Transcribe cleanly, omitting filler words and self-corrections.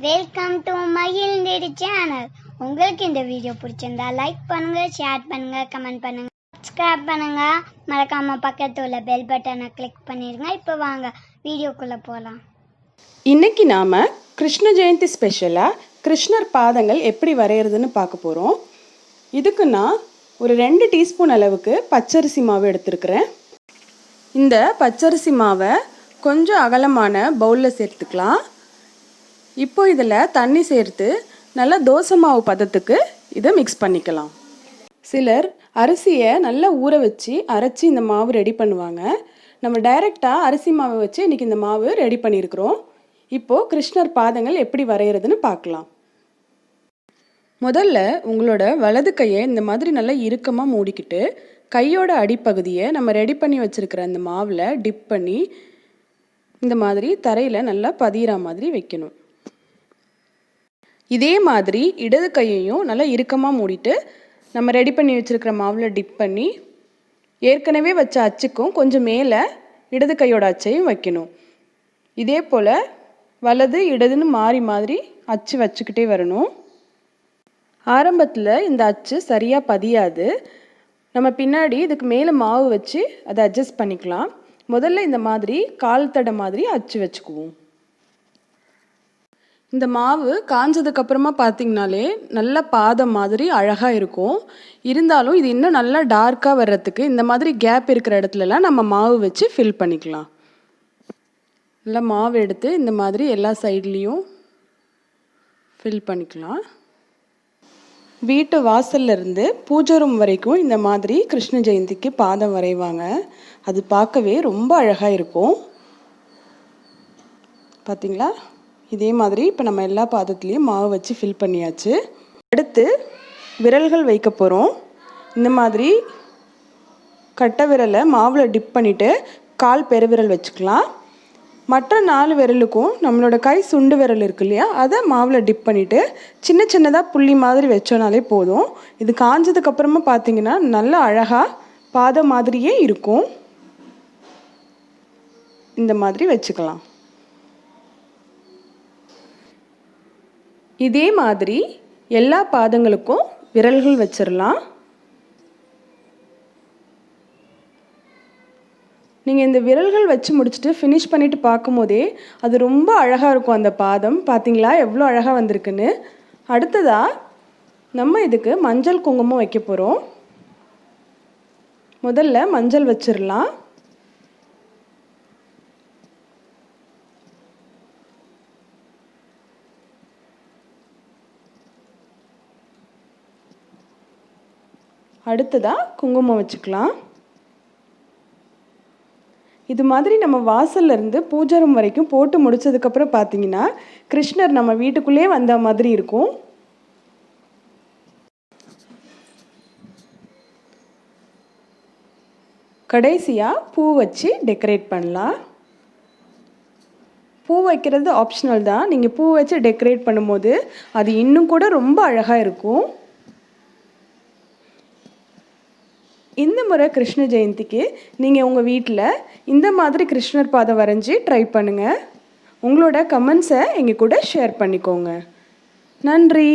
Welcome to மகிழ்ந்தேடி channel. உங்களுக்கு இந்த video பிடிச்சிருந்தா லைக் பண்ணுங்க, ஷேர் பண்ணுங்க, கமெண்ட் பண்ணுங்க, சப்ஸ்கிரைப் பண்ணுங்க. மறக்காம பக்கத்துல உள்ள பெல் பட்டனை கிளிக் பண்ணிருங்க. இப்போ வாங்க வீடியோக்குள்ள போகலாம். இன்னைக்கு நாம கிருஷ்ண ஜெயந்தி ஸ்பெஷலாக கிருஷ்ணர் பாதங்கள் எப்படி வரைகிறதுன்னு பார்க்க போகிறோம். இதுக்கு நான் ஒரு 2 டீஸ்பூன் அளவுக்கு பச்சரிசி மாவு எடுத்துருக்கிறேன். இந்த பச்சரிசி மாவை கொஞ்சம் அகலமான பவுலில் சேர்த்துக்கலாம். இப்போ இதில் தண்ணி சேர்த்து நல்லா தோசை மாவு பதத்துக்கு இதை மிக்ஸ் பண்ணிக்கலாம். சிலர் அரிசியை நல்லா ஊற வச்சு அரைச்சி இந்த மாவு ரெடி பண்ணுவாங்க. நம்ம டைரெக்டாக அரிசி மாவை வச்சு இன்றைக்கி இந்த மாவு ரெடி பண்ணியிருக்கிறோம். இப்போது கிருஷ்ணர் பாதங்கள் எப்படி வரைகிறதுன்னு பார்க்கலாம். முதல்ல உங்களோட வலது கையை இந்த மாதிரி நல்லா இறுக்கமாக மூடிக்கிட்டு கையோட அடிப்பகுதியை நம்ம ரெடி பண்ணி வச்சுருக்கிற அந்த மாவில் டிப் பண்ணி இந்த மாதிரி தரையில் நல்லா பதிகிற மாதிரி வைக்கணும். இதே மாதிரி இடது கையையும் நல்லா இறுக்கமாக மூடிட்டு நம்ம ரெடி பண்ணி வச்சுருக்கிற மாவில் டிப் பண்ணி ஏற்கனவே வச்ச அச்சுக்கும் கொஞ்சம் மேலே இடது கையோட அச்சையும் வைக்கணும். இதே போல் வலது இடதுன்னு மாறி மாதிரி அச்சு வச்சுக்கிட்டே வரணும். ஆரம்பத்தில் இந்த அச்சு சரியாக பதியாது. நம்ம பின்னாடி இதுக்கு மேலே மாவு வச்சு அதை அட்ஜஸ்ட் பண்ணிக்கலாம். முதல்ல இந்த மாதிரி கால் தடை மாதிரி அச்சு வச்சுக்குவோம். இந்த மாவு காஞ்சதுக்கப்புறமா பார்த்திங்கனாலே நல்ல பாதம் மாதிரி அழகாக இருக்கும். இருந்தாலும் இது இன்னும் நல்லா டார்க்காக வர்றதுக்கு இந்த மாதிரி கேப் இருக்கிற இடத்துலலாம் நம்ம மாவு வச்சு ஃபில் பண்ணிக்கலாம். நல்லா மாவு எடுத்து இந்த மாதிரி எல்லா சைட்லேயும் ஃபில் பண்ணிக்கலாம். வீட்டு வாசல்லேருந்து பூஜை ரூம் வரைக்கும் இந்த மாதிரி கிருஷ்ண ஜெயந்திக்கு பாதம் வரைவாங்க. அது பார்க்கவே ரொம்ப அழகாக இருக்கும். பார்த்திங்களா? இதே மாதிரி இப்போ நம்ம எல்லா பாதத்துலேயும் மாவு வச்சு ஃபில் பண்ணியாச்சு. அடுத்து விரல்கள் வைக்க போகிறோம். இந்த மாதிரி கட்டை விரலை மாவில் டிப் பண்ணிவிட்டு கால் பெருவிரல் வச்சுக்கலாம். மற்ற 4 விரலுக்கும் நம்மளோட கை சுண்டு விரல் இருக்கு இல்லையா, அதை மாவில் டிப் பண்ணிவிட்டு சின்ன சின்னதாக புள்ளி மாதிரி வச்சோனாலே போதும். இது காஞ்சதுக்கப்புறமா பார்த்திங்கன்னா நல்லா அழகாக பாதம் மாதிரியே இருக்கும். இந்த மாதிரி வச்சுக்கலாம். இதே மாதிரி எல்லா பாதங்களுக்கும் விரல்கள் வச்சிடலாம். நீங்கள் இந்த விரல்கள் வச்சு முடிச்சுட்டு ஃபினிஷ் பண்ணிவிட்டு பார்க்கும்போதே அது ரொம்ப அழகாக இருக்கும். அந்த பாதம் பார்த்தீங்களா எவ்வளோ அழகாக வந்திருக்குன்னு. அடுத்ததாக நம்ம இதுக்கு மஞ்சள் குங்குமம் வைக்க போகிறோம். முதல்ல மஞ்சள் வச்சிடலாம். அடுத்ததாக குங்குமம் வச்சுக்கலாம். இது மாதிரி நம்ம வாசல்லேருந்து பூஜை ரூம் வரைக்கும் போட்டு முடித்ததுக்கப்புறம் பார்த்தீங்கன்னா கிருஷ்ணர் நம்ம வீட்டுக்குள்ளேயே வந்த மாதிரி இருக்கும். கடைசியாக பூ வச்சு டெக்கரேட் பண்ணலாம். பூ வைக்கிறது ஆப்ஷனல் தான். நீங்கள் பூ வச்சு டெக்கரேட் பண்ணும்போது அது இன்னும் கூட ரொம்ப அழகாக இருக்கும். இந்த முறை கிருஷ்ண ஜெயந்திக்கு நீங்கள் உங்கள் வீட்டில் இந்த மாதிரி கிருஷ்ணர் பாதம் வரைஞ்சி ட்ரை பண்ணுங்கள். உங்களோட கமெண்ட்ஸை எங்கள் கூட ஷேர் பண்ணிக்கோங்க. நன்றி.